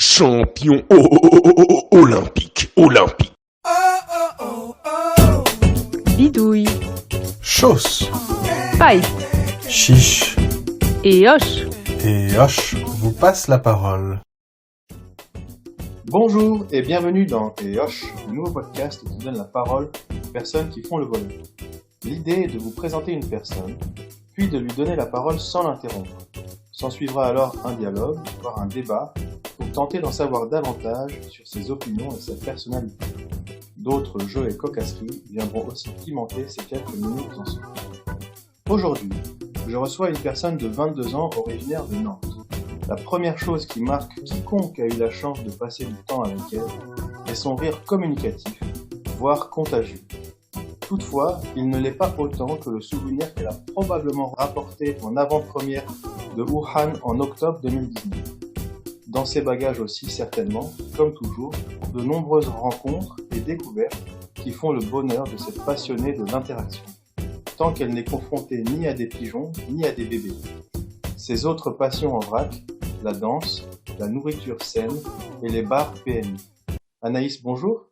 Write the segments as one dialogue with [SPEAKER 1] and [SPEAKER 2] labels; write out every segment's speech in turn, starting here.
[SPEAKER 1] Champion olympique.
[SPEAKER 2] Bidouille,
[SPEAKER 3] Chausse,
[SPEAKER 2] paille
[SPEAKER 3] chiche
[SPEAKER 2] et hoche.
[SPEAKER 3] et Hoche vous passe la parole.
[SPEAKER 4] Bonjour et bienvenue dans Hoche, le nouveau podcast qui donne la parole aux personnes qui font le volet. L'idée est de vous présenter une personne, puis de lui donner la parole sans l'interrompre. S'ensuivra alors un dialogue, voire un débat, pour tenter d'en savoir davantage sur ses opinions et sa personnalité. D'autres jeux et cocasseries viendront aussi pimenter ces quelques minutes ensemble. Aujourd'hui, je reçois une personne de 22 ans originaire de Nantes. La première chose qui marque quiconque a eu la chance de passer du temps avec elle est son rire communicatif, voire contagieux. Toutefois, il ne l'est pas autant que le souvenir qu'elle a probablement rapporté en avant-première de Wuhan en octobre 2019. Dans ses bagages aussi certainement, comme toujours, de nombreuses rencontres et découvertes qui font le bonheur de cette passionnée de l'interaction, tant qu'elle n'est confrontée ni à des pigeons ni à des bébés. Ses autres passions en vrac, la danse, la nourriture saine et les bars PMI. Anaïs, bonjour,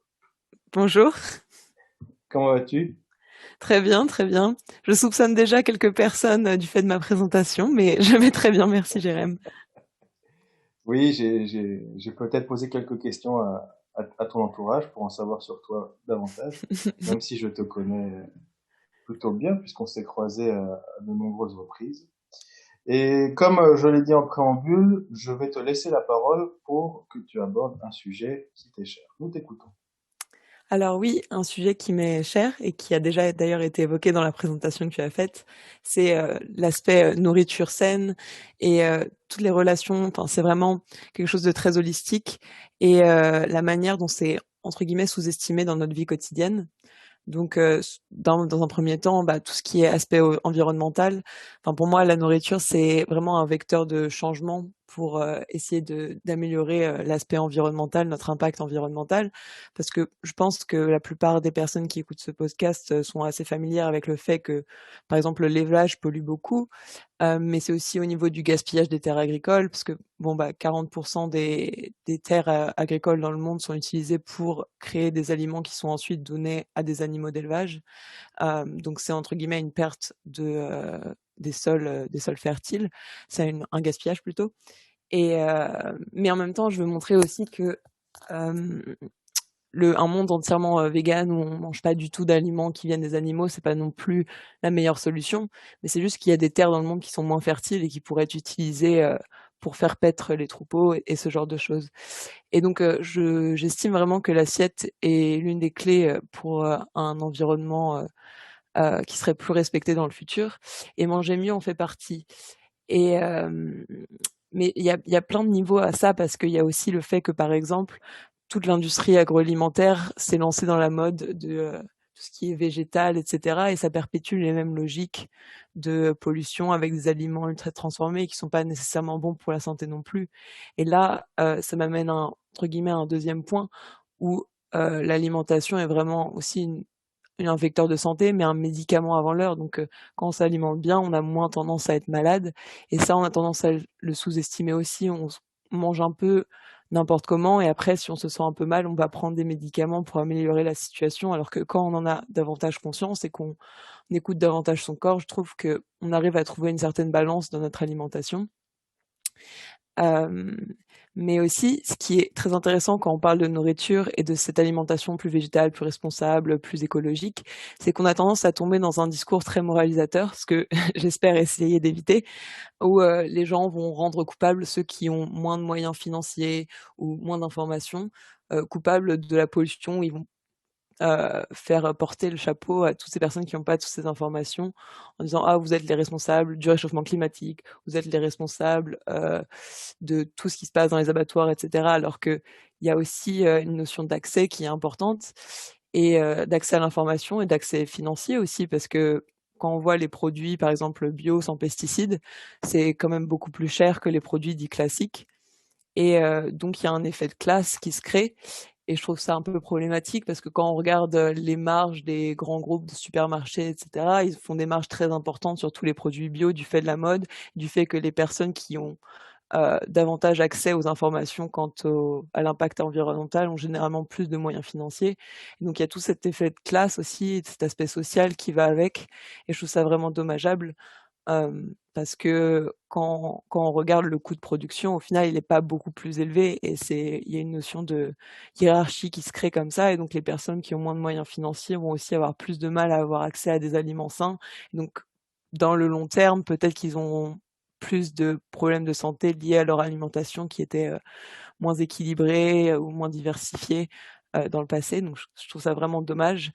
[SPEAKER 2] Bonjour,
[SPEAKER 4] comment vas-tu ?
[SPEAKER 2] très bien, très bien. Je soupçonne déjà quelques personnes du fait de ma présentation, mais je vais très bien, merci Jérém.
[SPEAKER 4] Oui, j'ai peut-être posé quelques questions à ton entourage pour en savoir sur toi davantage, même si je te connais plutôt bien puisqu'on s'est croisés à de nombreuses reprises. Et comme je l'ai dit en préambule, je vais te laisser la parole pour que tu abordes un sujet qui t'est cher. Nous t'écoutons.
[SPEAKER 2] Alors oui, un sujet qui m'est cher et qui a déjà d'ailleurs été évoqué dans la présentation que tu as faite, c'est l'aspect nourriture saine et toutes les relations, enfin c'est vraiment quelque chose de très holistique et la manière dont c'est entre guillemets sous-estimé dans notre vie quotidienne. Donc, dans un premier temps, tout ce qui est aspect environnemental, enfin pour moi, la nourriture, c'est vraiment un vecteur de changement pour essayer d'améliorer l'aspect environnemental, notre impact environnemental. Parce que je pense que la plupart des personnes qui écoutent ce podcast sont assez familières avec le fait que, par exemple, l'élevage pollue beaucoup, mais c'est aussi au niveau du gaspillage des terres agricoles, parce que 40% des terres agricoles dans le monde sont utilisées pour créer des aliments qui sont ensuite donnés à des animaux d'élevage. Donc c'est entre guillemets une perte des sols fertiles. C'est un gaspillage plutôt. Et mais en même temps, je veux montrer aussi que euh, un monde entièrement vegan où on mange pas du tout d'aliments qui viennent des animaux, c'est pas non plus la meilleure solution. Mais c'est juste qu'il y a des terres dans le monde qui sont moins fertiles et qui pourraient être utilisées pour faire paître les troupeaux et ce genre de choses. Et donc, j'estime vraiment que l'assiette est l'une des clés pour un environnement qui serait plus respecté dans le futur. Et manger mieux en fait partie. Et mais il y a plein de niveaux à ça parce qu'il y a aussi le fait que, par exemple, toute l'industrie agroalimentaire s'est lancée dans la mode de tout ce qui est végétal, etc. Et ça perpétue les mêmes logiques de pollution avec des aliments ultra transformés qui sont pas nécessairement bons pour la santé non plus. Et là, ça m'amène entre guillemets à un deuxième point où l'alimentation est vraiment aussi un vecteur de santé, mais un médicament avant l'heure. Donc, quand on s'alimente bien, on a moins tendance à être malade. Et ça, on a tendance à le sous-estimer aussi. On mange un peu n'importe comment. Et après, si on se sent un peu mal, on va prendre des médicaments pour améliorer la situation. Alors que quand on en a davantage conscience et qu'on écoute davantage son corps, je trouve que on arrive à trouver une certaine balance dans notre alimentation. Euh, mais aussi, ce qui est très intéressant quand on parle de nourriture et de cette alimentation plus végétale, plus responsable, plus écologique, c'est qu'on a tendance à tomber dans un discours très moralisateur, ce que j'espère essayer d'éviter, où les gens vont rendre coupables ceux qui ont moins de moyens financiers ou moins d'informations, coupables de la pollution. Ils vont faire porter le chapeau à toutes ces personnes qui n'ont pas toutes ces informations en disant ah vous êtes les responsables du réchauffement climatique, vous êtes les responsables de tout ce qui se passe dans les abattoirs, etc. Alors que il y a aussi une notion d'accès qui est importante et d'accès à l'information et d'accès financier aussi parce que quand on voit les produits par exemple bio sans pesticides, c'est quand même beaucoup plus cher que les produits dits classiques et donc il y a un effet de classe qui se crée. Et je trouve ça un peu problématique parce que quand on regarde les marges des grands groupes de supermarchés, etc., ils font des marges très importantes sur tous les produits bio du fait de la mode, du fait que les personnes qui ont davantage accès aux informations quant à l'impact environnemental ont généralement plus de moyens financiers. Donc il y a tout cet effet de classe aussi, cet aspect social qui va avec, et je trouve ça vraiment dommageable. Parce que quand on regarde le coût de production, au final, il n'est pas beaucoup plus élevé, et il y a une notion de hiérarchie qui se crée comme ça, et donc les personnes qui ont moins de moyens financiers vont aussi avoir plus de mal à avoir accès à des aliments sains. Donc, dans le long terme, peut-être qu'ils ont plus de problèmes de santé liés à leur alimentation qui était moins équilibrée ou moins diversifiée dans le passé. Donc, je trouve ça vraiment dommage.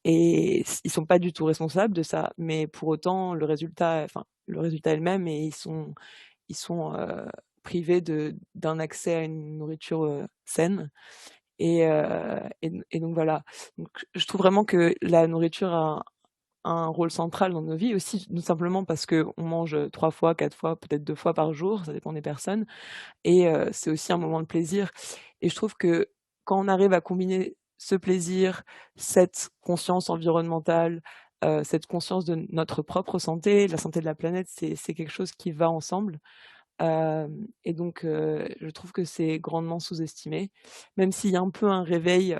[SPEAKER 2] Et ils sont pas du tout responsables de ça, mais pour autant le résultat est le même, et ils sont privés d'un accès à une nourriture saine. Et donc voilà. Donc je trouve vraiment que la nourriture a un rôle central dans nos vies aussi, tout simplement parce que on mange 3 fois, 4 fois, peut-être 2 fois par jour, ça dépend des personnes, et c'est aussi un moment de plaisir. Et je trouve que quand on arrive à combiner ce plaisir, cette conscience environnementale, cette conscience de notre propre santé, la santé de la planète, c'est quelque chose qui va ensemble. Et donc je trouve que c'est grandement sous-estimé, même s'il y a un peu un réveil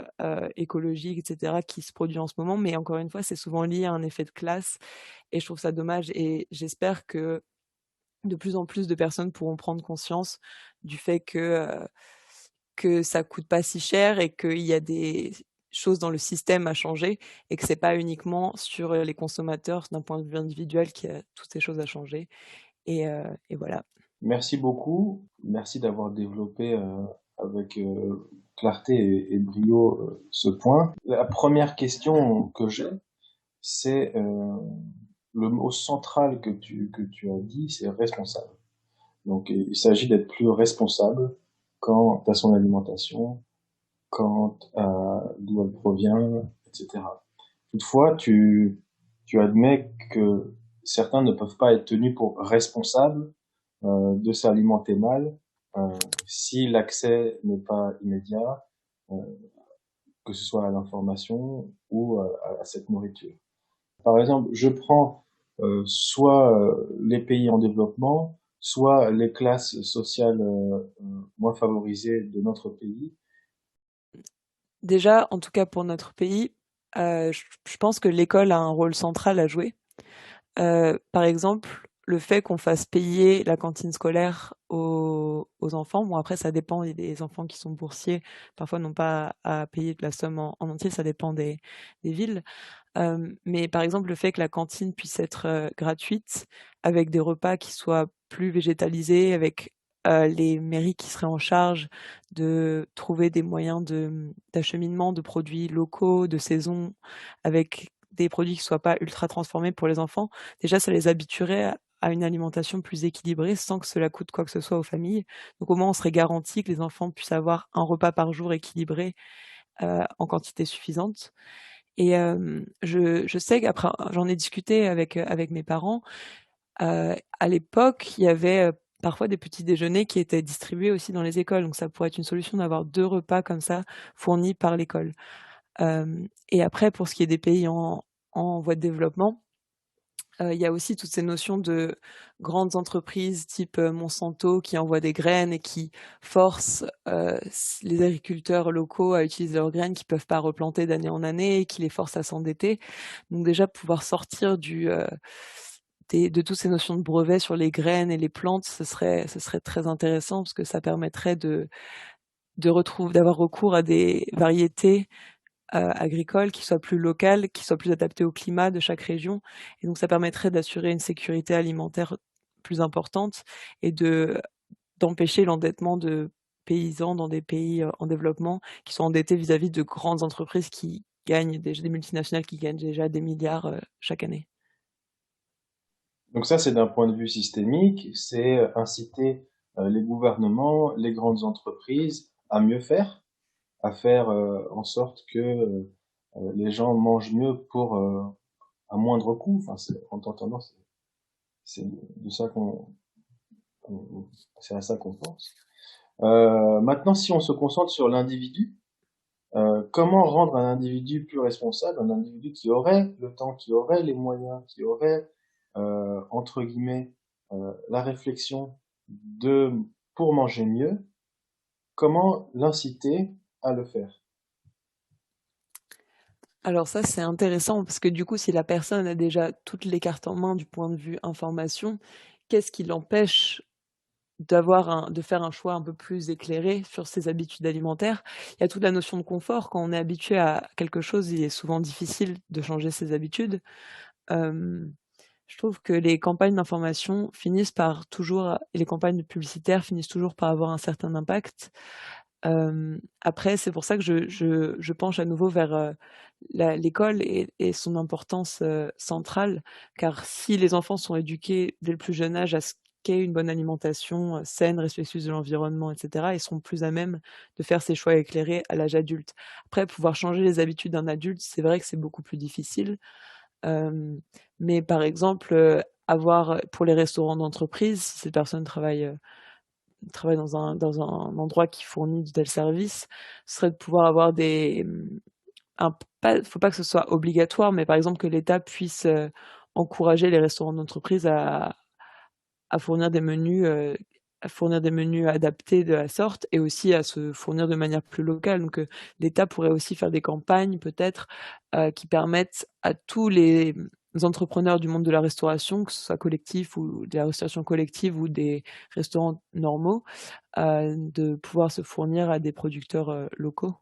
[SPEAKER 2] écologique, et cetera, qui se produit en ce moment, mais encore une fois, c'est souvent lié à un effet de classe, et je trouve ça dommage, et j'espère que de plus en plus de personnes pourront prendre conscience du fait que ça coûte pas si cher, et qu'il y a des choses dans le système à changer, et que c'est pas uniquement sur les consommateurs d'un point de vue individuel qu'il y a toutes ces choses à changer. Et voilà.
[SPEAKER 4] Merci beaucoup. Merci d'avoir développé avec clarté et brio ce point. La première question que j'ai, c'est le mot central que tu as dit, c'est responsable. Donc il s'agit d'être plus responsable quant à son alimentation, quant à d'où elle provient, etc. Toutefois, tu admets que certains ne peuvent pas être tenus pour responsables de s'alimenter mal si l'accès n'est pas immédiat, euh, que ce soit à l'information ou à cette nourriture. Par exemple, je prends soit les pays en développement, soit les classes sociales moins favorisées de notre pays.
[SPEAKER 2] Déjà, en tout cas pour notre pays, je pense que l'école a un rôle central à jouer. Par exemple, le fait qu'on fasse payer la cantine scolaire aux enfants, bon après ça dépend, il y a des enfants qui sont boursiers, parfois n'ont pas à payer la somme en entier, ça dépend des villes. Mais par exemple, le fait que la cantine puisse être gratuite, avec des repas qui soient plus végétalisés, avec les mairies qui seraient en charge de trouver des moyens d'acheminement de produits locaux, de saison, avec des produits qui soient pas ultra transformés pour les enfants. Déjà, ça les habituerait à une alimentation plus équilibrée sans que cela coûte quoi que ce soit aux familles. Donc au moins, on serait garanti que les enfants puissent avoir un repas par jour équilibré en quantité suffisante. Et je sais qu'après, j'en ai discuté avec mes parents. À l'époque, il y avait parfois des petits déjeuners qui étaient distribués aussi dans les écoles. Donc ça pourrait être une solution d'avoir 2 repas comme ça fournis par l'école. Et après, pour ce qui est des pays en voie de développement, il y a aussi toutes ces notions de grandes entreprises type Monsanto qui envoient des graines et qui forcent les agriculteurs locaux à utiliser leurs graines qu'ils peuvent pas replanter d'année en année, et qui les forcent à s'endetter. Donc déjà, pouvoir sortir de toutes ces notions de brevets sur les graines et les plantes, ce serait très intéressant, parce que ça permettrait d'avoir recours à des variétés agricoles qui soient plus locales, qui soient plus adaptées au climat de chaque région. Et donc ça permettrait d'assurer une sécurité alimentaire plus importante, et d'empêcher l'endettement de paysans dans des pays en développement, qui sont endettés vis-à-vis de grandes entreprises qui gagnent des multinationales qui gagnent déjà des milliards chaque année.
[SPEAKER 4] Donc ça, c'est d'un point de vue systémique, c'est inciter les gouvernements, les grandes entreprises à mieux faire, à faire en sorte que les gens mangent mieux pour un moindre coût. Enfin, en t'entendant, c'est de ça c'est à ça qu'on pense. Maintenant, si on se concentre sur l'individu, comment rendre un individu plus responsable, un individu qui aurait le temps, qui aurait les moyens, qui aurait entre guillemets la réflexion de, pour manger mieux, comment l'inciter à le faire?
[SPEAKER 2] Alors ça, c'est intéressant parce que du coup, si la personne a déjà toutes les cartes en main du point de vue information, qu'est-ce qui l'empêche de faire un choix un peu plus éclairé sur ses habitudes alimentaires? Il y a toute la notion de confort. Quand on est habitué à quelque chose, il est souvent difficile de changer ses habitudes. Je trouve que les campagnes d'information finissent par toujours et les campagnes publicitaires finissent toujours par avoir un certain impact. Après, c'est pour ça que je penche à nouveau vers, l'école et son importance, centrale, car si les enfants sont éduqués dès le plus jeune âge à ce qu'est une bonne alimentation, saine, respectueuse de l'environnement et cetera, ils seront plus à même de faire ces choix éclairés à l'âge adulte. Après, pouvoir changer les habitudes d'un adulte, c'est vrai que c'est beaucoup plus difficile, hem, mais par exemple, avoir, pour les restaurants d'entreprise, si cette personne travaille dans un endroit qui fournit de tels services, ce serait de pouvoir avoir faut pas que ce soit obligatoire, mais par exemple que l'État puisse encourager les restaurants d'entreprise à fournir des menus, à fournir des menus adaptés de la sorte et aussi à se fournir de manière plus locale. Donc, l'État pourrait aussi faire des campagnes peut-être, qui permettent à tous les entrepreneurs du monde de la restauration, que ce soit collectif ou de la restauration collective ou des restaurants normaux, de pouvoir se fournir à des producteurs, locaux.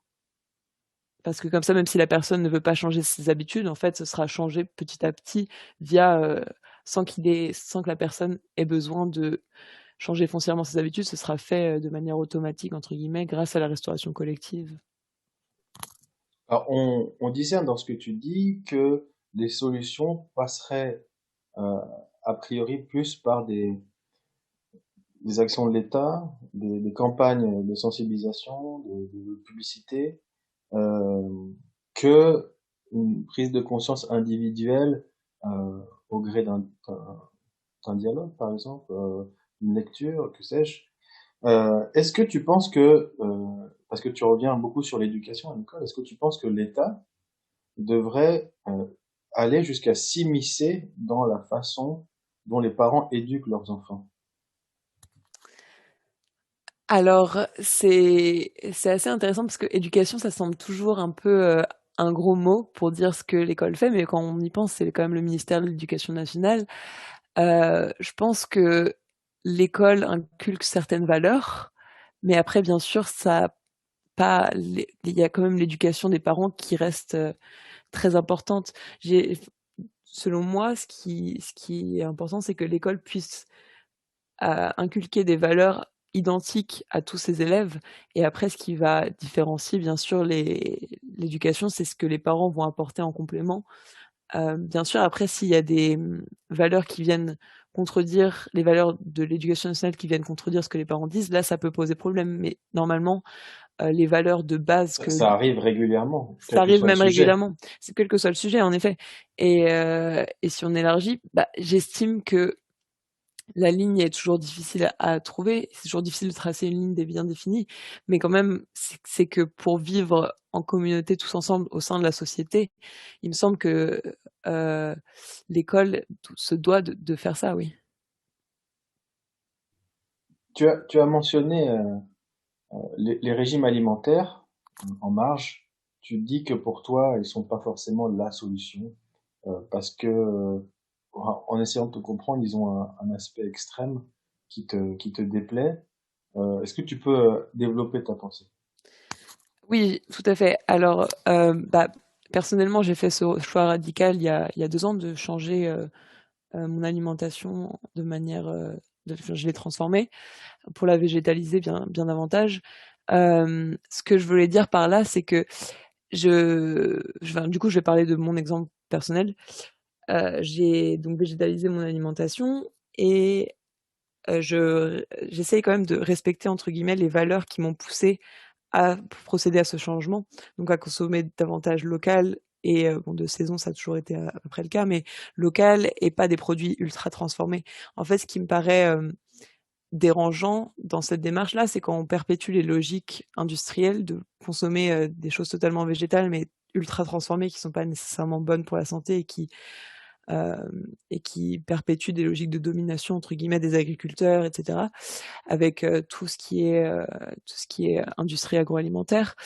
[SPEAKER 2] Parce que comme ça, même si la personne ne veut pas changer ses habitudes, en fait, ce sera changé petit à petit via, sans que la personne ait besoin de changer foncièrement ses habitudes, ce sera fait, de manière «automatique» entre guillemets grâce à la restauration collective.
[SPEAKER 4] Alors, on discerne dans ce que tu dis que les solutions passeraient euh, a priori plus par des actions de l'État, des campagnes de sensibilisation, de publicité, euh, que une prise de conscience individuelle au gré d'un dialogue, par exemple, une lecture, que sais-je. Est-ce que tu penses que, parce que tu reviens beaucoup sur l'éducation à l'école, est-ce que tu penses que l'État devrait aller jusqu'à s'immiscer dans la façon dont les parents éduquent leurs enfants?
[SPEAKER 2] Alors, c'est assez intéressant parce que éducation, ça semble toujours un peu, un gros mot pour dire ce que l'école fait, mais quand on y pense, c'est quand même le ministère de l'Éducation nationale. Je pense que l'école inculque certaines valeurs, mais après bien sûr ça pas il y a quand même l'éducation des parents qui reste, très importante. Selon moi, ce qui est important, c'est que l'école puisse inculquer des valeurs identiques à tous ses élèves et après ce qui va différencier bien sûr l'éducation, c'est ce que les parents vont apporter en complément. Bien sûr, après, s'il y a des valeurs qui viennent contredire les valeurs de l'éducation nationale qui viennent contredire ce que les parents disent, là, ça peut poser problème. Mais normalement, les valeurs de base que
[SPEAKER 4] Ça arrive régulièrement,
[SPEAKER 2] ça
[SPEAKER 4] quel que
[SPEAKER 2] arrive
[SPEAKER 4] soit le
[SPEAKER 2] même
[SPEAKER 4] sujet.
[SPEAKER 2] régulièrement, c'est quel que soit le sujet, en effet. Et si on élargit, bah, j'estime que la ligne est toujours difficile à trouver. C'est toujours difficile de tracer une ligne bien définie, mais quand même, c'est que pour vivre en communauté tous ensemble au sein de la société, il me semble que l'école se doit de faire ça, oui.
[SPEAKER 4] Tu as mentionné les régimes alimentaires en marge. Tu dis que pour toi, ils sont pas forcément la solution parce que, en essayant de te comprendre, ils ont un aspect extrême qui te déplaît. Est-ce que tu peux développer ta pensée?
[SPEAKER 2] Oui, tout à fait. Alors, bah, personnellement, j'ai fait ce choix radical il y a 2 ans de changer mon alimentation de manière, je l'ai transformée pour la végétaliser bien davantage. Ce que je voulais dire par là, c'est que du coup, je vais parler de mon exemple personnel. J'ai donc végétalisé mon alimentation et j'essaye quand même de respecter entre guillemets «les valeurs» qui m'ont poussée à procéder à ce changement, donc à consommer davantage local et bon de saison, ça a toujours été à peu près le cas, mais local et pas des produits ultra transformés. En fait, ce qui me paraît, dérangeant dans cette démarche-là, c'est quand on perpétue les logiques industrielles de consommer, des choses totalement végétales, mais ultra transformées, qui sont pas nécessairement bonnes pour la santé et qui et qui perpétue des logiques de domination entre guillemets des agriculteurs, etc. Avec tout ce qui est industrie agroalimentaire.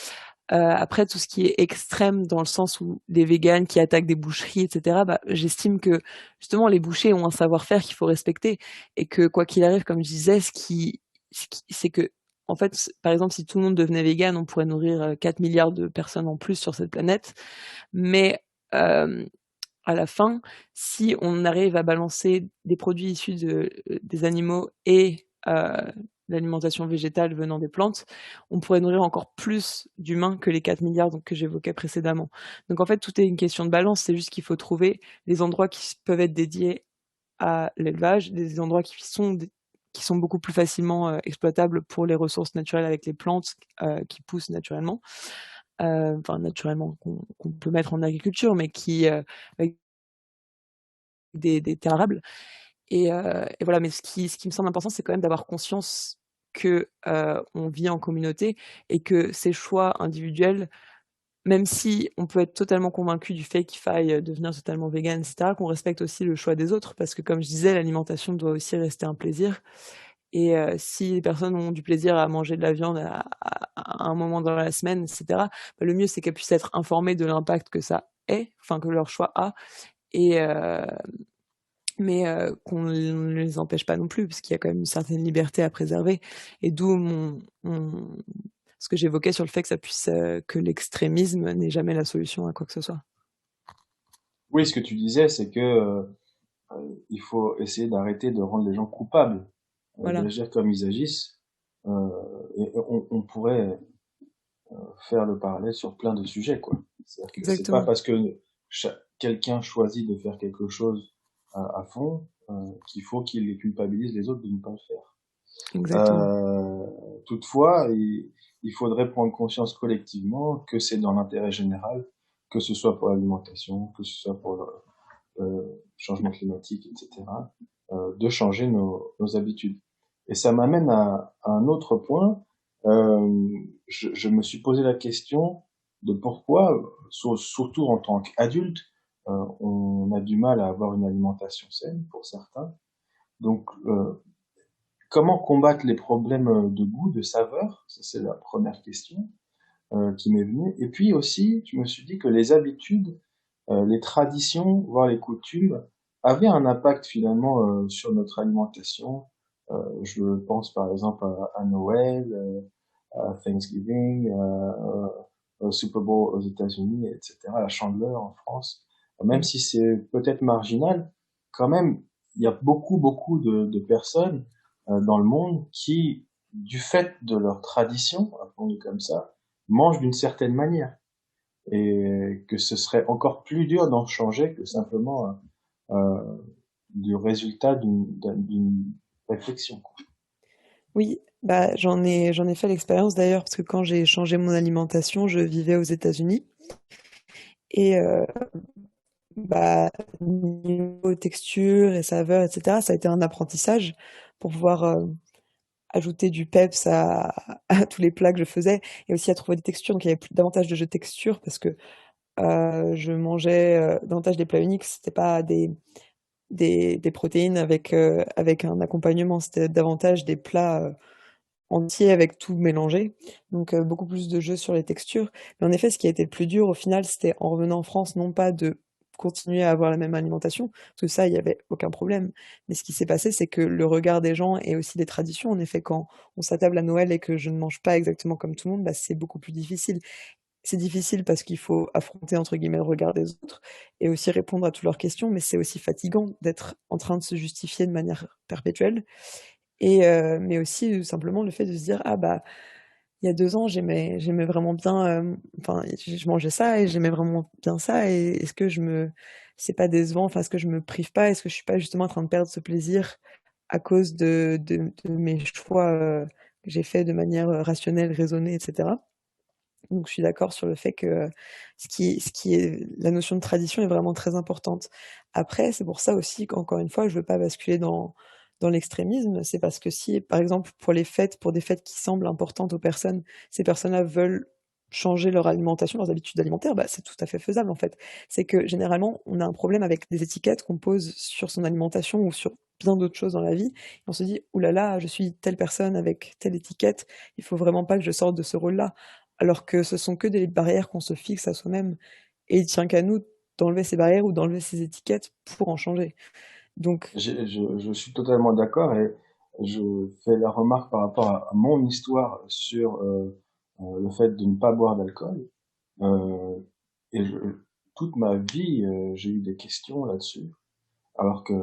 [SPEAKER 2] Après, tout ce qui est extrême dans le sens où les véganes qui attaquent des boucheries, etc., bah, j'estime que justement les bouchers ont un savoir-faire qu'il faut respecter et que quoi qu'il arrive, comme je disais, c'est que en fait, par exemple, si tout le monde devenait vegan, on pourrait nourrir 4 milliards de personnes en plus sur cette planète. Mais à la fin, si on arrive à balancer des produits issus des animaux et l'alimentation végétale venant des plantes, on pourrait nourrir encore plus d'humains que les 4 milliards que j'évoquais précédemment. Donc en fait, tout est une question de balance, c'est juste qu'il faut trouver les endroits qui peuvent être dédiés à l'élevage, des endroits qui sont beaucoup plus facilement exploitables pour les ressources naturelles avec les plantes qui poussent naturellement, qu'on peut mettre en agriculture, mais qui avec des terres arables. Et voilà, mais ce qui me semble important, c'est quand même d'avoir conscience que on vit en communauté et que ces choix individuels, même si on peut être totalement convaincu du fait qu'il faille devenir totalement vegan, etc., qu'on respecte aussi le choix des autres, parce que comme je disais, l'alimentation doit aussi rester un plaisir. Et si les personnes ont du plaisir à manger de la viande à un moment dans la semaine, etc., bah, le mieux c'est qu'elles puissent être informées de l'impact que ça est, enfin que leur choix a, et mais qu'on ne les empêche pas non plus, parce qu'il y a quand même une certaine liberté à préserver. Et d'où ce que j'évoquais sur le fait que l'extrémisme n'est jamais la solution à quoi que ce soit.
[SPEAKER 4] Oui, ce que tu disais, c'est que il faut essayer d'arrêter de rendre les gens coupables
[SPEAKER 2] Voilà,
[SPEAKER 4] d'agir comme ils agissent. Et on pourrait faire le parallèle sur plein de sujets, quoi. C'est-à-dire que c'est pas
[SPEAKER 2] exactement,
[SPEAKER 4] parce que quelqu'un choisit de faire quelque chose à fond qu'il faut qu'il culpabilise les autres de ne pas le faire.
[SPEAKER 2] exactement.
[SPEAKER 4] Toutefois, il faudrait prendre conscience collectivement que c'est dans l'intérêt général, que ce soit pour l'alimentation, que ce soit pour le changement climatique, etc., de changer nos habitudes. Et ça m'amène à un autre point. Je me suis posé la question de pourquoi, surtout en tant qu'adulte, on a du mal à avoir une alimentation saine pour certains. Donc, comment combattre les problèmes de goût, de saveur? Ça, c'est la première question qui m'est venue. Et puis aussi, je me suis dit que les habitudes, les traditions, voire les coutumes, avaient un impact finalement sur notre alimentation. Je pense par exemple à Noël, à Thanksgiving, au Super Bowl aux États-Unis, etc., à la Chandeleur en France. Même
[SPEAKER 2] Mm.
[SPEAKER 4] si c'est peut-être marginal, quand même, il y a beaucoup de personnes dans le monde qui, du fait de leur tradition, appelons-le comme ça, mangent d'une certaine manière. Et que ce serait encore plus dur d'en changer que simplement du résultat d'une réflexion, quoi.
[SPEAKER 2] Oui, bah j'en ai fait l'expérience d'ailleurs, parce que quand j'ai changé mon alimentation, je vivais aux États-Unis. Et bah, niveau texture et saveur, etc., ça a été un apprentissage pour pouvoir ajouter du peps à tous les plats que je faisais et aussi à trouver des textures. Donc il y avait davantage de jeux de texture parce que je mangeais davantage des plats uniques. C'était pas des protéines avec un accompagnement. C'était davantage des plats entiers avec tout mélangé. Donc beaucoup plus de jeux sur les textures. Mais en effet, ce qui a été le plus dur au final, c'était en revenant en France, non pas de continuer à avoir la même alimentation, parce que ça, il y avait aucun problème. Mais ce qui s'est passé, c'est que le regard des gens et aussi des traditions, en effet, quand on s'attable à Noël et que je ne mange pas exactement comme tout le monde, bah, c'est beaucoup plus difficile. C'est difficile parce qu'il faut affronter, entre guillemets, «le regard des autres» et aussi répondre à toutes leurs questions, mais c'est aussi fatigant d'être en train de se justifier de manière perpétuelle. Et mais aussi, simplement le fait de se dire: «Ah bah, il y a 2 ans, j'aimais vraiment bien, enfin, je mangeais ça et j'aimais vraiment bien ça, et est-ce que c'est pas décevant? Enfin, est-ce que je me prive pas? Est-ce que je suis pas justement en train de perdre ce plaisir à cause de mes choix, que j'ai faits de manière, rationnelle, raisonnée, et cetera?» Donc je suis d'accord sur le fait que ce qui est la notion de tradition est vraiment très importante. Après, c'est pour ça aussi qu'encore une fois, je veux pas basculer dans l'extrémisme. C'est parce que si, par exemple, pour des fêtes qui semblent importantes aux personnes, ces personnes-là veulent changer leur alimentation, leurs habitudes alimentaires, bah, c'est tout à fait faisable en fait. C'est que généralement, on a un problème avec des étiquettes qu'on pose sur son alimentation ou sur bien d'autres choses dans la vie. Et on se dit, ouh là là, je suis telle personne avec telle étiquette, il faut vraiment pas que je sorte de ce rôle-là. Alors que ce sont que des barrières qu'on se fixe à soi-même. Et il tient qu'à nous d'enlever ces barrières ou d'enlever ces étiquettes pour en changer. Donc,
[SPEAKER 4] Je suis totalement d'accord et je fais la remarque par rapport à mon histoire sur le fait de ne pas boire d'alcool. Euh, et toute ma vie, j'ai eu des questions là-dessus, alors que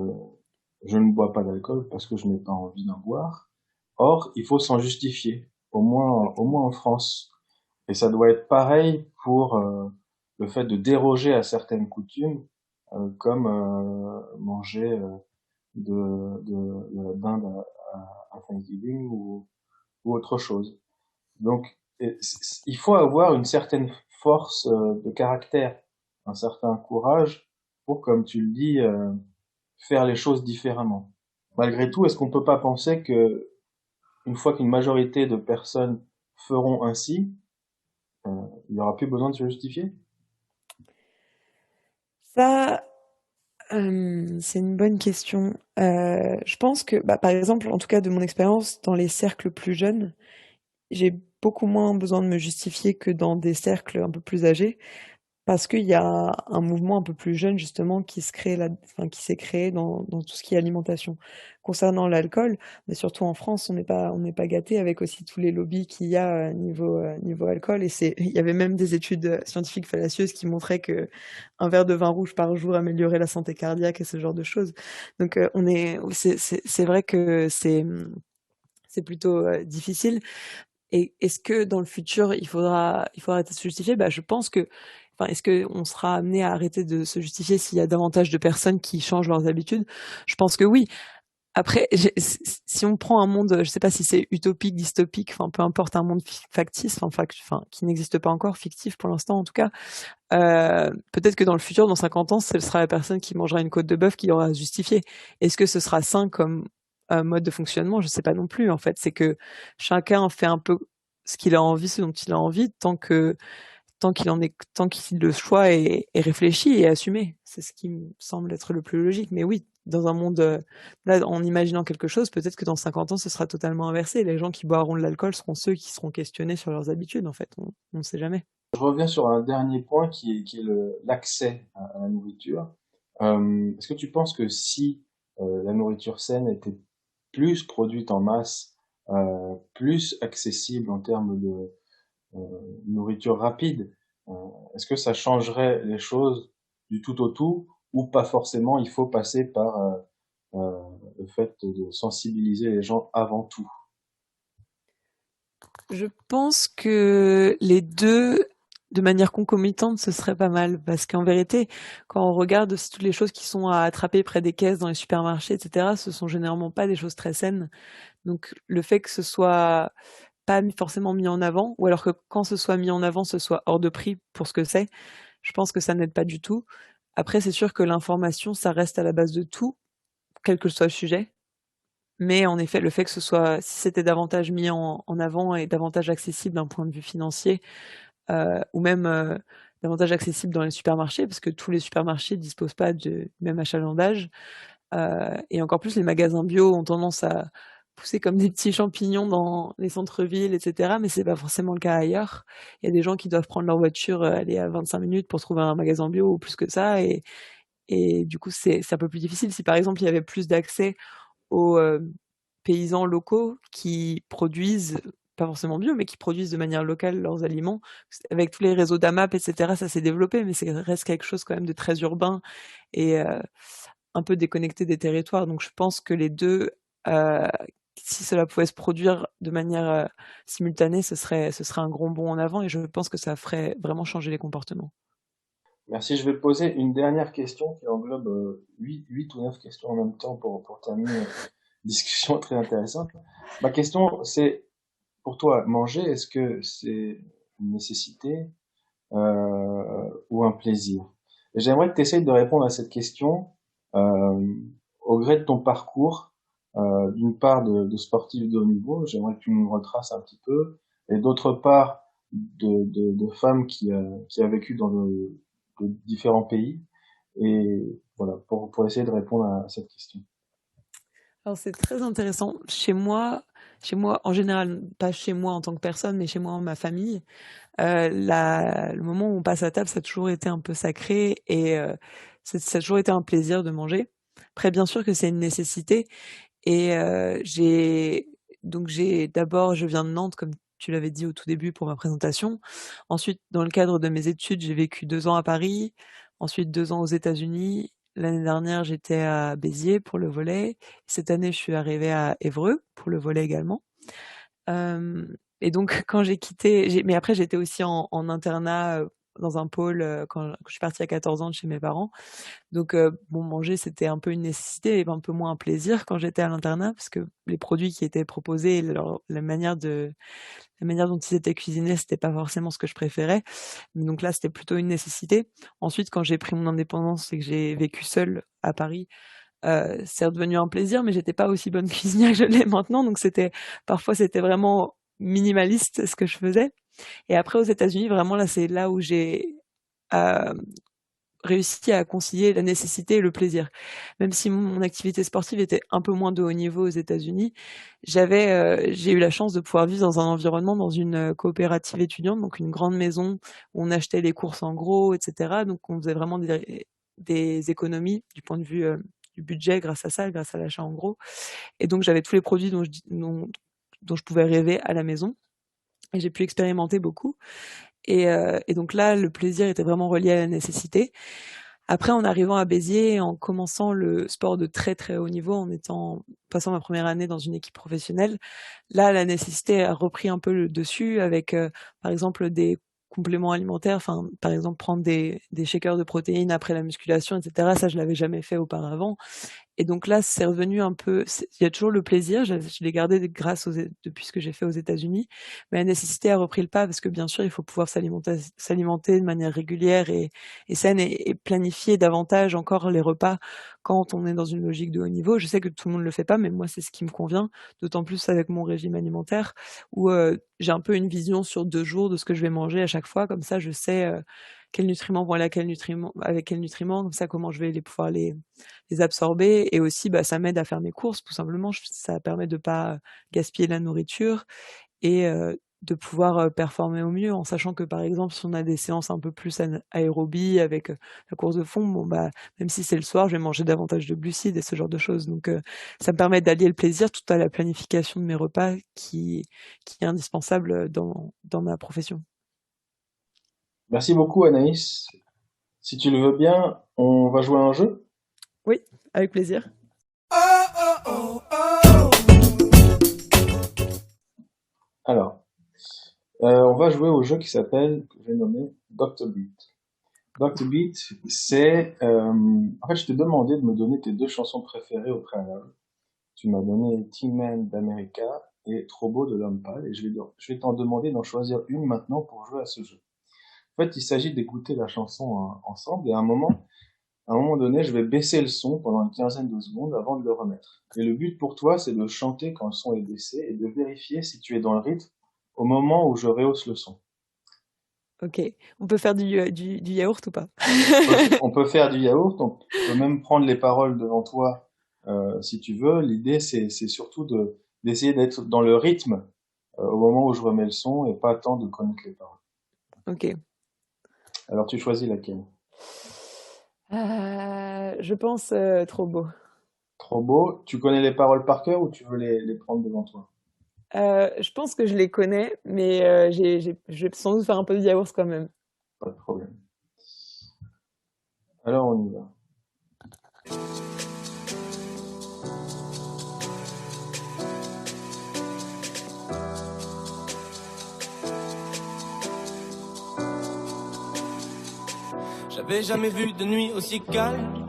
[SPEAKER 4] je ne bois pas d'alcool parce que je n'ai pas envie d'en boire. Or, il faut s'en justifier, au moins en France. Et ça doit être pareil pour le fait de déroger à certaines coutumes, comme manger de la dinde à Thanksgiving ou autre chose. Donc, il faut avoir une certaine force de caractère, un certain courage pour, comme tu le dis, faire les choses différemment. Malgré tout, est-ce qu'on ne peut pas penser que une fois qu'une majorité de personnes feront ainsi, euh, il n'y aura plus besoin de se justifier?
[SPEAKER 2] ça, c'est une bonne question. Je pense que, bah, par exemple, en tout cas de mon expérience, dans les cercles plus jeunes, j'ai beaucoup moins besoin de me justifier que dans des cercles un peu plus âgés. Parce qu'il y a un mouvement un peu plus jeune justement qui se crée là, enfin, qui s'est créé dans tout ce qui est alimentation. Concernant l'alcool, mais surtout en France, on n'est pas gâté avec aussi tous les lobbies qu'il y a niveau alcool. Et il y avait même des études scientifiques fallacieuses qui montraient que un verre de vin rouge par jour améliorait la santé cardiaque et ce genre de choses. Donc c'est vrai que c'est plutôt difficile. Et est-ce que dans le futur, il faudra arrêter de se justifier? Bah, je pense que, enfin, est-ce que on sera amené à arrêter de se justifier s'il y a davantage de personnes qui changent leurs habitudes? Je pense que oui. Après, si on prend un monde, je sais pas si c'est utopique, dystopique, enfin, peu importe, un monde factice, enfin, qui n'existe pas encore, fictif pour l'instant en tout cas, peut-être que dans le futur, dans 50 ans, ce sera la personne qui mangera une côte de bœuf qui aura à se justifier. Est-ce que ce sera sain comme mode de fonctionnement? Je sais pas non plus. En fait, c'est que chacun fait un peu ce qu'il a envie, ce dont il a envie, tant qu'il le choix est réfléchi et assumé. C'est ce qui me semble être le plus logique. Mais oui, dans un monde, là, en imaginant quelque chose, peut-être que dans 50 ans, ce sera totalement inversé. Les gens qui boiront de l'alcool seront ceux qui seront questionnés sur leurs habitudes. En fait, on ne sait jamais.
[SPEAKER 4] Je reviens sur un dernier point qui est l'accès à la nourriture. Est-ce que tu penses que si la nourriture saine était plus produite en masse, plus accessible en termes de nourriture rapide, euh, est-ce que ça changerait les choses du tout au tout ou pas forcément, il faut passer par euh, le fait de sensibiliser les gens avant tout?
[SPEAKER 2] Je pense que les deux, de manière concomitante, ce serait pas mal. Parce qu'en vérité, quand on regarde aussi toutes les choses qui sont à attraper près des caisses dans les supermarchés, etc., ce sont généralement pas des choses très saines. Donc le fait que ce soit pas forcément mis en avant, ou alors que quand ce soit mis en avant, ce soit hors de prix pour ce que c'est, je pense que ça n'aide pas du tout. Après, c'est sûr que l'information, ça reste à la base de tout, quel que soit le sujet. Mais en effet, le fait que ce soit, si c'était davantage mis en avant et davantage accessible d'un point de vue financier, ou même davantage accessible dans les supermarchés, parce que tous les supermarchés ne disposent pas du même achalandage, et encore plus les magasins bio ont tendance à pousser comme des petits champignons dans les centres-villes, etc. Mais c'est pas forcément le cas ailleurs. Il y a des gens qui doivent prendre leur voiture, aller à 25 minutes pour trouver un magasin bio ou plus que ça, et du coup c'est un peu plus difficile. Si par exemple il y avait plus d'accès aux paysans locaux qui produisent, pas forcément bio, mais qui produisent de manière locale leurs aliments. Avec tous les réseaux d'AMAP, etc., ça s'est développé, mais ça reste quelque chose quand même de très urbain et un peu déconnecté des territoires. Donc je pense que les deux, euh, si cela pouvait se produire de manière simultanée, ce serait un gros bond en avant et je pense que ça ferait vraiment changer les comportements.
[SPEAKER 4] Merci. Je vais te poser une dernière question qui englobe 8 ou 9 questions en même temps pour terminer une discussion très intéressante. Ma question, c'est pour toi, manger, est-ce que c'est une nécessité ou un plaisir? Et j'aimerais que tu essayes de répondre à cette question euh, au gré de ton parcours, d'une part de sportif de haut niveau, j'aimerais que tu nous retraces un petit peu, et d'autre part de femmes qui a vécu dans de différents pays. Et voilà, pour essayer de répondre à cette question.
[SPEAKER 2] Alors c'est très intéressant. Chez moi, en général, pas chez moi en tant que personne, mais chez moi, ma famille, le moment où on passe à table, ça a toujours été un peu sacré et ça a toujours été un plaisir de manger. Après, bien sûr que c'est une nécessité et d'abord, je viens de Nantes, comme tu l'avais dit au tout début pour ma présentation. Ensuite, dans le cadre de mes études, j'ai vécu 2 ans à Paris, ensuite 2 ans aux États-Unis. L'année dernière, j'étais à Béziers pour le volley. Cette année, je suis arrivée à Évreux pour le volley également. Et donc quand j'ai quitté, mais après j'étais aussi en internat dans un pôle quand je suis partie à 14 ans de chez mes parents. Donc bon, manger c'était un peu une nécessité et un peu moins un plaisir quand j'étais à l'internat parce que les produits qui étaient proposés, la manière dont ils étaient cuisinés, c'était pas forcément ce que je préférais. Donc là, c'était plutôt une nécessité. Ensuite, quand j'ai pris mon indépendance et que j'ai vécu seule à Paris, c'est redevenu un plaisir, mais j'étais pas aussi bonne cuisinière que je l'ai maintenant, donc parfois c'était vraiment minimaliste ce que je faisais. Et après aux États-Unis, vraiment là, c'est là où j'ai euh, réussi à concilier la nécessité et le plaisir. Même si mon activité sportive était un peu moins de haut niveau aux États-Unis, j'ai eu la chance de pouvoir vivre dans un environnement, dans une coopérative étudiante, donc une grande maison où on achetait les courses en gros, etc. Donc on faisait vraiment des économies du point de vue du budget grâce à ça, grâce à l'achat en gros. Et donc j'avais tous les produits dont je pouvais rêver à la maison. Et j'ai pu expérimenter beaucoup. Et donc là, le plaisir était vraiment relié à la nécessité. Après, en arrivant à Béziers, en commençant le sport de très très haut niveau, passant ma première année dans une équipe professionnelle, là, la nécessité a repris un peu le dessus avec, par exemple, des compléments alimentaires, enfin, par exemple, prendre des shakers de protéines après la musculation, etc. Ça, je l'avais jamais fait auparavant. Et donc là, c'est revenu un peu. Il y a toujours le plaisir, je l'ai gardé depuis ce que j'ai fait aux États-Unis, mais la nécessité a repris le pas parce que bien sûr, il faut pouvoir s'alimenter de manière régulière et saine et planifier davantage encore les repas quand on est dans une logique de haut niveau. Je sais que tout le monde le fait pas, mais moi, c'est ce qui me convient, d'autant plus avec mon régime alimentaire où j'ai un peu une vision sur 2 jours de ce que je vais manger à chaque fois. Comme ça, je sais quels nutriments vont aller avec quels nutriments, comme ça, comment je vais pouvoir les absorber. Et aussi, bah, ça m'aide à faire mes courses, tout simplement. Ça permet de pas gaspiller la nourriture et de pouvoir performer au mieux, en sachant que, par exemple, si on a des séances un peu plus aérobie avec la course de fond, bon, bah, même si c'est le soir, je vais manger davantage de glucides et ce genre de choses. Donc, ça me permet d'allier le plaisir tout à la planification de mes repas qui est indispensable dans ma profession.
[SPEAKER 4] Merci beaucoup Anaïs. Si tu le veux bien, on va jouer à un jeu.
[SPEAKER 2] Oui, avec plaisir.
[SPEAKER 4] Alors, on va jouer au jeu qui s'appelle, que j'ai nommé Dr Beat. Dr Beat, c'est... en fait, je t'ai demandé de me donner tes 2 chansons préférées au préalable. Tu m'as donné Tin Man d'America et Trop beau de l'homme pâle, et je vais t'en demander d'en choisir une maintenant pour jouer à ce jeu. En fait, il s'agit d'écouter la chanson ensemble, et à un moment donné, je vais baisser le son pendant une quinzaine de secondes avant de le remettre. Et le but pour toi, c'est de chanter quand le son est baissé et de vérifier si tu es dans le rythme au moment où je rehausse le son.
[SPEAKER 2] Ok, on peut faire du yaourt ou pas?
[SPEAKER 4] On peut faire du yaourt, on peut même prendre les paroles devant toi si tu veux. L'idée, c'est surtout d'essayer d'être dans le rythme au moment où je remets le son et pas tant de connaître les paroles.
[SPEAKER 2] Ok.
[SPEAKER 4] Alors tu choisis laquelle?
[SPEAKER 2] Je pense trop beau.
[SPEAKER 4] Trop beau. Tu connais les paroles par cœur ou tu veux les prendre devant toi?
[SPEAKER 2] Je pense que je les connais, mais je vais sans doute faire un peu de yaourt quand même.
[SPEAKER 4] Pas de problème. Alors on y va.
[SPEAKER 1] J'avais jamais vu de nuit aussi calme.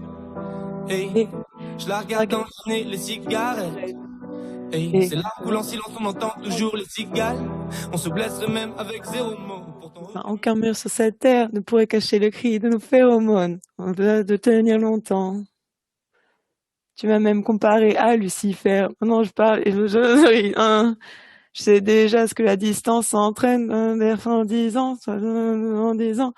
[SPEAKER 1] Hey,
[SPEAKER 2] Et,
[SPEAKER 1] je la regarde dans le nez, les cigarettes. Hey, c'est là où en silence on entend toujours les cigales. On se blesserait même avec 0 mot. Pourtant,
[SPEAKER 2] enfin, aucun mur sur cette terre ne pourrait cacher le cri de nos phéromones. On doit de tenir longtemps. Tu m'as même comparé à Lucifer. Maintenant je parle et je ris. Hein. Je sais déjà ce que la distance entraîne, en 10 ans, en 10 ans.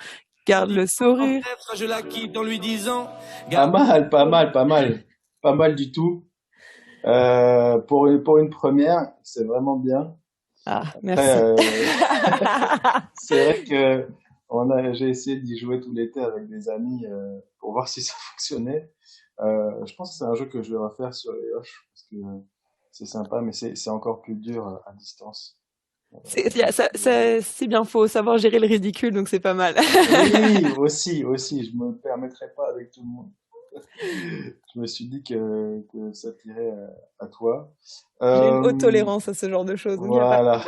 [SPEAKER 2] Garde le sourire.
[SPEAKER 1] Soit je la quitte en lui disant.
[SPEAKER 4] Pas mal, pas mal, pas mal. Pas mal du tout. Pour une première, c'est vraiment bien.
[SPEAKER 2] Ah, merci.
[SPEAKER 4] Après, c'est vrai que j'ai essayé d'y jouer tout l'été avec des amis pour voir si ça fonctionnait. Je pense que c'est un jeu que je vais refaire sur les Hoches parce que c'est sympa, mais c'est encore plus dur à distance.
[SPEAKER 2] C'est bien, faut savoir gérer le ridicule, donc c'est pas mal.
[SPEAKER 4] Oui, aussi, je me permettrai pas avec tout le monde. Je me suis dit que ça tirait à toi.
[SPEAKER 2] J'ai une haute
[SPEAKER 4] Euh,
[SPEAKER 2] tolérance à ce genre de choses, donc il n'y a pas
[SPEAKER 4] voilà.
[SPEAKER 2] de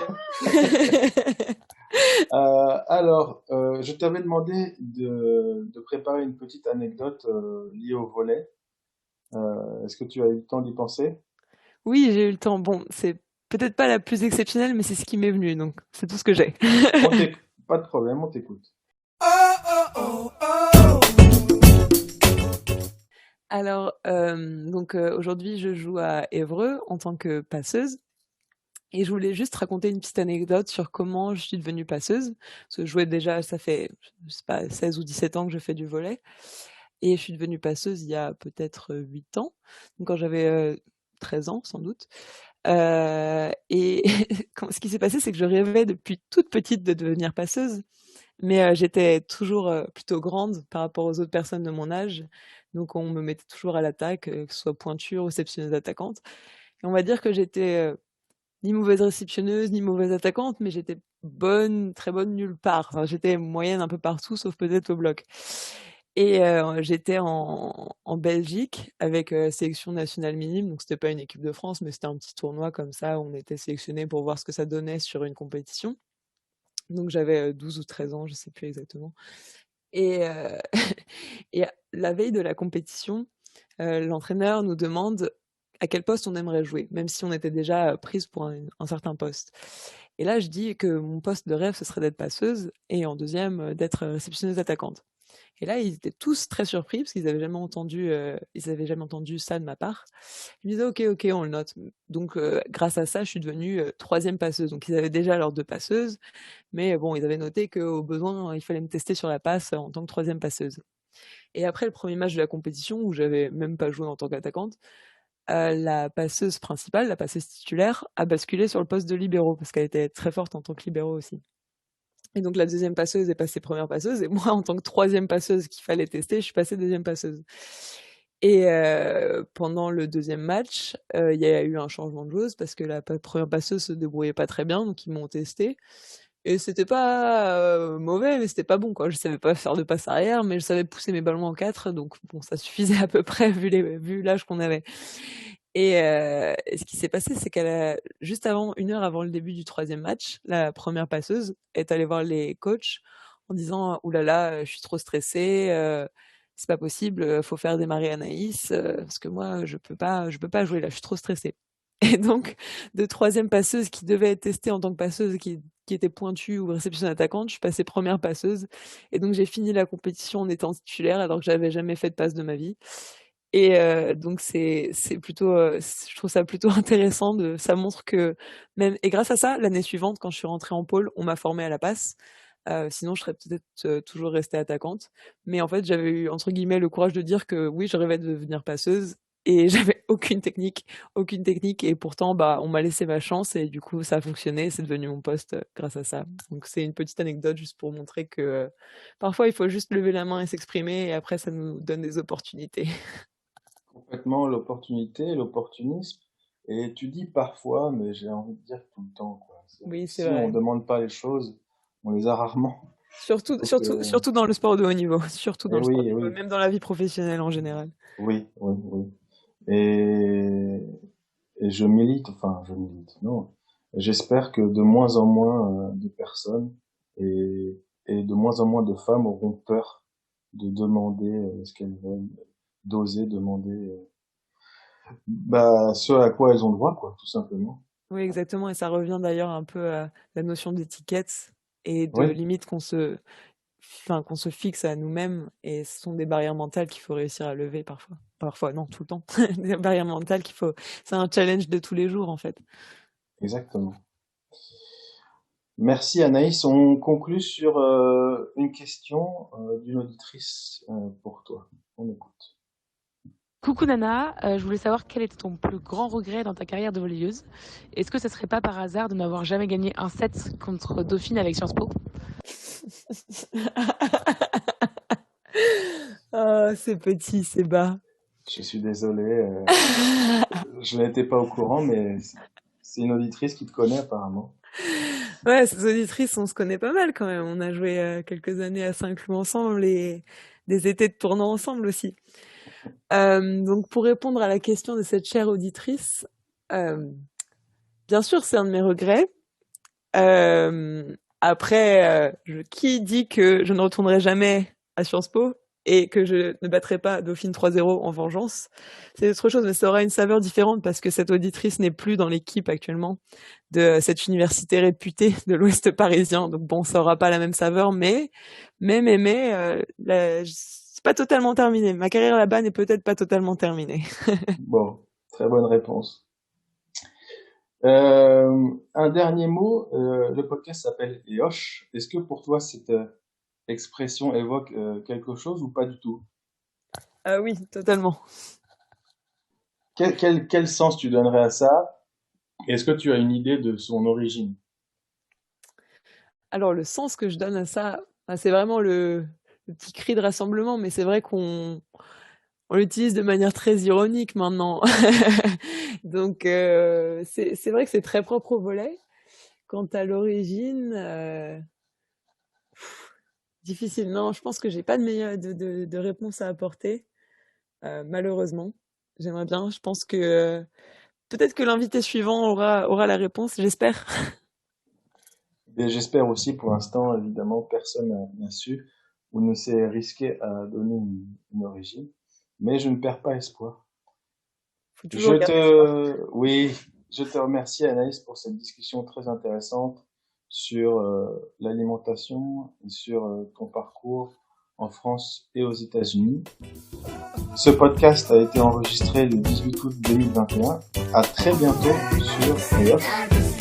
[SPEAKER 2] problème.
[SPEAKER 4] Alors, je t'avais demandé de préparer une petite anecdote liée au volet. Est-ce que tu as eu le temps d'y penser?
[SPEAKER 2] Oui, j'ai eu le temps. Bon, c'est peut-être pas la plus exceptionnelle, mais c'est ce qui m'est venu, donc c'est tout ce que j'ai.
[SPEAKER 4] Pas de problème, on t'écoute.
[SPEAKER 2] Alors, aujourd'hui, je joue à Évreux en tant que passeuse. Et je voulais juste raconter une petite anecdote sur comment je suis devenue passeuse. Parce que je jouais déjà, ça fait, je sais pas, 16 ou 17 ans que je fais du volley. Et je suis devenue passeuse il y a peut-être 8 ans. Donc quand j'avais 13 ans, sans doute. Et ce qui s'est passé, c'est que je rêvais depuis toute petite de devenir passeuse. Mais j'étais toujours plutôt grande par rapport aux autres personnes de mon âge. Donc on me mettait toujours à l'attaque, que ce soit pointure, réceptionneuse, attaquante. Et on va dire que j'étais ni mauvaise réceptionneuse, ni mauvaise attaquante, mais j'étais bonne, très bonne nulle part. Enfin, j'étais moyenne un peu partout, sauf peut-être au bloc. Et j'étais en Belgique avec sélection nationale minime, donc c'était pas une équipe de France, mais c'était un petit tournoi comme ça où on était sélectionné pour voir ce que ça donnait sur une compétition. Donc j'avais 12 ou 13 ans, je sais plus exactement. Et, et la veille de la compétition, l'entraîneur nous demande à quel poste on aimerait jouer, même si on était déjà prise pour un certain poste. Et là, je dis que mon poste de rêve, ce serait d'être passeuse, et en deuxième, d'être réceptionneuse attaquante. Et là, ils étaient tous très surpris parce ils avaient jamais entendu ça de ma part. Ils me disaient OK, OK, on le note. Donc, grâce à ça, je suis devenue troisième passeuse. Donc, ils avaient déjà leurs deux passeuses, mais bon, ils avaient noté qu'au besoin, il fallait me tester sur la passe en tant que troisième passeuse. Et après le premier match de la compétition, où j'avais même pas joué en tant qu'attaquante, la passeuse principale, la passeuse titulaire, a basculé sur le poste de libéro parce qu'elle était très forte en tant que libéro aussi. Et donc la deuxième passeuse est passée première passeuse et moi en tant que troisième passeuse qu'il fallait tester, je suis passée deuxième passeuse. Et pendant le deuxième match, il y a eu un changement de joueuse parce que la première passeuse se débrouillait pas très bien, donc ils m'ont testé. Et c'était pas mauvais, mais c'était pas bon, quoi. Je savais pas faire de passe arrière, mais je savais pousser mes ballons en 4, donc bon, ça suffisait à peu près vu l'âge qu'on avait. Et ce qui s'est passé, c'est juste avant, 1 heure avant le début du troisième match, la première passeuse est allée voir les coachs en disant: «Ouh là là, je suis trop stressée, c'est pas possible, faut faire démarrer Anaïs, parce que moi je peux pas jouer là, je suis trop stressée». Et donc, de troisième passeuse qui devait être testée en tant que passeuse qui était pointue ou réception attaquante, je suis passée première passeuse. Et donc, j'ai fini la compétition en étant titulaire alors que j'avais jamais fait de passe de ma vie. Et donc, c'est plutôt, je trouve ça plutôt intéressant. Ça montre que même, et grâce à ça, l'année suivante, quand je suis rentrée en pôle, on m'a formée à la passe. Sinon, je serais peut-être toujours restée attaquante. Mais en fait, j'avais eu, entre guillemets, le courage de dire que oui, je rêvais de devenir passeuse. Et j'avais aucune technique. Et pourtant, bah, on m'a laissé ma chance et du coup, ça a fonctionné. C'est devenu mon poste grâce à ça. Donc, c'est une petite anecdote juste pour montrer que parfois, il faut juste lever la main et s'exprimer et après, ça nous donne des opportunités.
[SPEAKER 4] Complètement l'opportunité, l'opportunisme. Et tu dis parfois, mais j'ai envie de dire tout le temps, quoi.
[SPEAKER 2] Oui, c'est
[SPEAKER 4] Si on
[SPEAKER 2] vrai.
[SPEAKER 4] demande pas les choses, on les a rarement. Donc,
[SPEAKER 2] Surtout dans le sport de haut niveau. Surtout dans
[SPEAKER 4] et
[SPEAKER 2] le sport de
[SPEAKER 4] oui,
[SPEAKER 2] haut niveau,
[SPEAKER 4] oui,
[SPEAKER 2] même dans la vie professionnelle en général.
[SPEAKER 4] oui, oui, oui. Et, et je milite, non. J'espère que de moins en moins de personnes et de moins en moins de femmes auront peur de demander ce qu'elles veulent, d'oser demander ce à quoi elles ont droit, quoi, tout simplement.
[SPEAKER 2] Oui, exactement. Et ça revient d'ailleurs un peu à la notion d'étiquette et de
[SPEAKER 4] Oui,
[SPEAKER 2] limite qu'on se fixe à nous-mêmes. Et ce sont des barrières mentales qu'il faut réussir à lever parfois. Parfois, non, tout le temps. Des barrières mentales c'est un challenge de tous les jours, en fait.
[SPEAKER 4] exactement. Merci Anaïs. On conclut sur une question d'une auditrice pour toi. On écoute.
[SPEAKER 5] Coucou Nana, je voulais savoir quel était ton plus grand regret dans ta carrière de volleyeuse. Est-ce que ce serait pas par hasard de n'avoir jamais gagné un set contre Dauphine avec Sciences Po?
[SPEAKER 2] Oh, c'est petit, c'est bas.
[SPEAKER 4] Je suis désolé, je n'étais pas au courant, mais c'est une auditrice qui te connaît apparemment.
[SPEAKER 2] Ouais, ces auditrices, on se connaît pas mal quand même. On a joué quelques années à Saint-Cloud ensemble et des étés de tournoi ensemble aussi. Donc pour répondre à la question de cette chère auditrice, bien sûr, c'est un de mes regrets. Après, qui dit que je ne retournerai jamais à Sciences Po et que je ne battrai pas Dauphine 3-0 en vengeance? C'est autre chose, mais ça aura une saveur différente parce que cette auditrice n'est plus dans l'équipe actuellement de cette université réputée de l'Ouest parisien. Donc bon, ça aura pas la même saveur, mais, c'est pas totalement terminé. Ma carrière là-bas n'est peut-être pas totalement terminée.
[SPEAKER 4] Bon, très bonne réponse. Un dernier mot, le podcast s'appelle EOSH. Est-ce que pour toi cette expression évoque quelque chose ou pas du tout?
[SPEAKER 2] Oui, totalement.
[SPEAKER 4] Quel sens tu donnerais à ça? Est-ce que tu as une idée de son origine?
[SPEAKER 2] Alors, le sens que je donne à ça, c'est vraiment le petit cri de rassemblement, mais c'est vrai qu'on l'utilise de manière très ironique maintenant. Donc, c'est vrai que c'est très propre au volley. Quant à l'origine, difficile. Non, je pense que j'ai pas de réponse à apporter, malheureusement. J'aimerais bien. Je pense que peut-être que l'invité suivant aura la réponse, j'espère.
[SPEAKER 4] Et j'espère aussi, pour l'instant, évidemment, personne n'a su ou ne s'est risqué à donner une origine. Mais je ne perds pas espoir.
[SPEAKER 2] Faut toujours garder espoir.
[SPEAKER 4] Oui, je te remercie Anaïs pour cette discussion très intéressante sur l'alimentation et sur ton parcours en France et aux États-Unis. Ce podcast a été enregistré le 18 août 2021. À très bientôt sur EOSH.